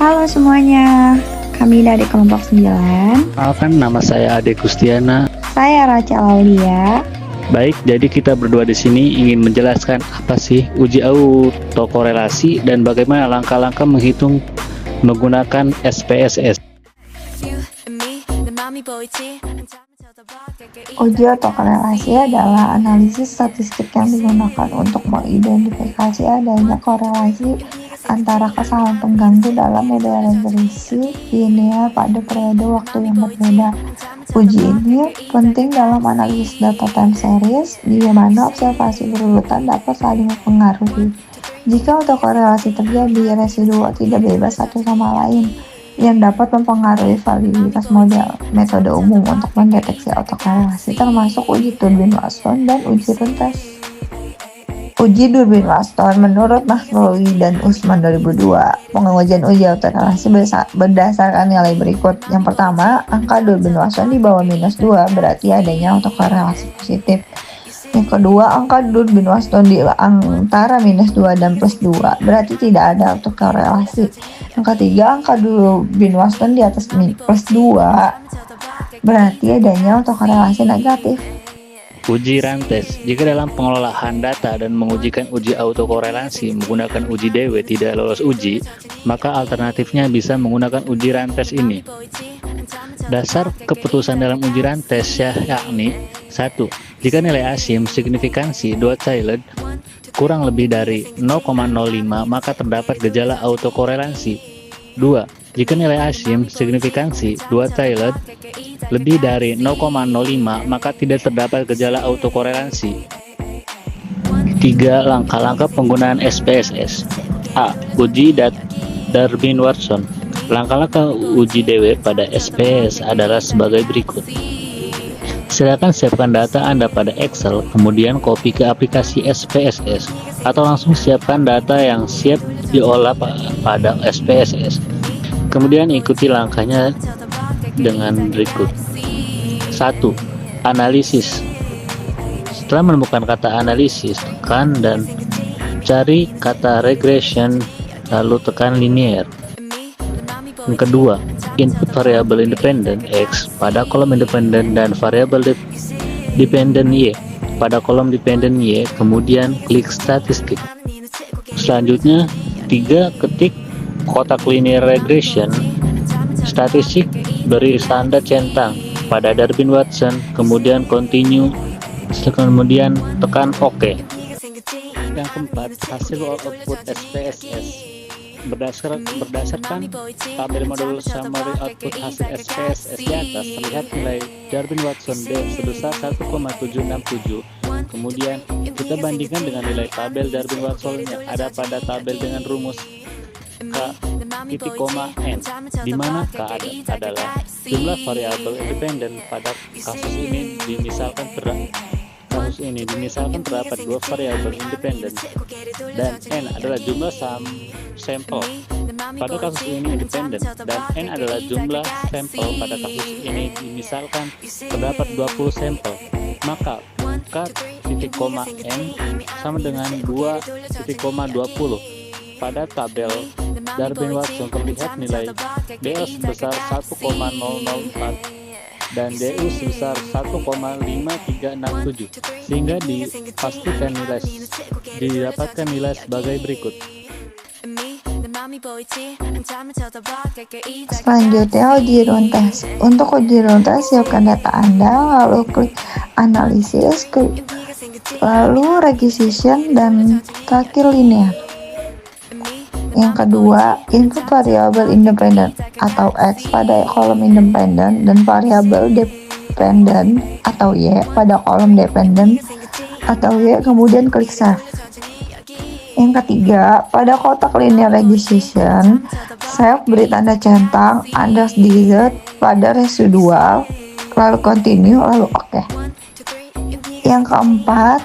Halo semuanya, kami dari kelompok 9. Kenalkan, nama saya Ade Kustiana. Saya Raca Laulia. Baik, jadi kita berdua di sini ingin menjelaskan apa sih uji autokorelasi dan bagaimana langkah-langkah menghitung menggunakan SPSS. Uji autokorelasi adalah analisis statistik yang digunakan untuk mengidentifikasi adanya korelasi antara kesalahan pengganggu dalam model regresi linear pada periode waktu yang berbeda. Uji ini penting dalam analisis data time series, di mana observasi berurutan dapat saling mempengaruhi. Jika autokorelasi terjadi, residu tidak bebas satu sama lain, yang dapat mempengaruhi validitas model. Metode umum untuk mendeteksi autokorelasi termasuk uji Durbin-Watson dan uji Runtes. Uji Durbin-Watson menurut Maslowy dan Usman 2002, pengujian uji autokorelasi berdasarkan nilai berikut. Yang pertama, angka Durbin-Watson di bawah -2 berarti adanya autokorelasi positif. Yang kedua, angka Durbin-Watson di antara -2 dan +2 berarti tidak ada autokorelasi. Yang ketiga, angka Durbin-Watson di atas +2 berarti adanya autokorelasi negatif. Uji Rantes. Jika dalam pengolahan data dan mengujikan uji autokorelasi menggunakan uji DW tidak lolos uji, maka alternatifnya bisa menggunakan uji Rantes ini. Dasar keputusan dalam uji Rantes yakni 1. Jika nilai asim signifikansi 2 child kurang lebih dari 0,05 maka terdapat gejala autokorelasi. 2. Jika nilai asim signifikansi 2 child lebih dari 0,05 maka tidak terdapat gejala autokorelasi. 3. Langkah-langkah penggunaan SPSS. A. Uji Durbin-Watson. Langkah-langkah uji DW pada SPS adalah sebagai berikut. Silakan siapkan data Anda pada Excel, kemudian copy ke aplikasi SPSS, atau langsung siapkan data yang siap diolah pada SPSS. Kemudian ikuti langkahnya dengan berikut. 1. Analisis. Setelah menemukan kata analisis, tekan dan cari kata regression, lalu tekan linear. Yang kedua, input variabel independen X pada kolom independen dan variabel dependen Y pada kolom dependen Y, kemudian klik statistik. Selanjutnya, 3. Ketik kotak linear regression, statistik, beri standar centang pada Durbin-Watson, kemudian continue, kemudian tekan OK. Yang keempat, hasil output SPSS. Berdasarkan tabel modul summary output hasil SPSS di atas, terlihat nilai Durbin-Watson D sebesar 1,767. Kemudian kita bandingkan dengan nilai tabel Durbin-Watson yang ada pada tabel dengan rumus K titik koma N, di mana K adalah jumlah variabel independen. Pada kasus ini terdapat 2 variabel independen dan N adalah jumlah sampel. Pada kasus ini independen dan N adalah jumlah sampel. Pada kasus ini misalkan terdapat 20 sampel, maka K titik koma N sama dengan 2,20. Pada tabel Durbin-Watson terlihat nilai DL sebesar 1,004 dan DU sebesar 1,5367, sehingga didapatkan nilai sebagai berikut. Selanjutnya, uji Runtes. Untuk uji Runtes, siapkan data Anda, lalu klik analisis, lalu regression, dan terakhir linear. Yang kedua, input variabel independen atau X pada kolom independen dan variabel dependen atau Y pada kolom dependen atau Y, kemudian klik save. Yang ketiga, pada kotak linear regression, save, beri tanda centang _dz pada residual, lalu continue, lalu OK. Yang keempat,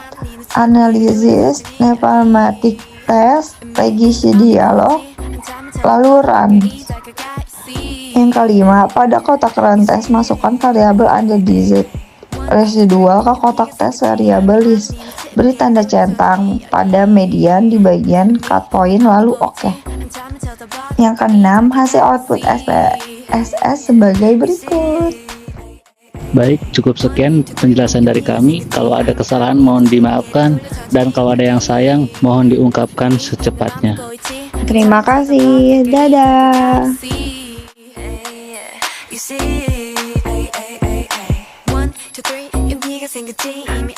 analisis nematic test, regresi dialog, lalu run. Yang kelima, pada kotak run test masukkan variabel _dz residual ke kotak tes variabel list, beri tanda centang pada median di bagian cut point, lalu OK. Yang keenam, hasil output SPSS sebagai berikut. Baik, cukup sekian penjelasan dari kami. Kalau ada kesalahan mohon dimaafkan, dan kalau ada yang sayang mohon diungkapkan secepatnya. Terima kasih, dadah. You see, 1, 2, 3, 의미가 생겼지 이미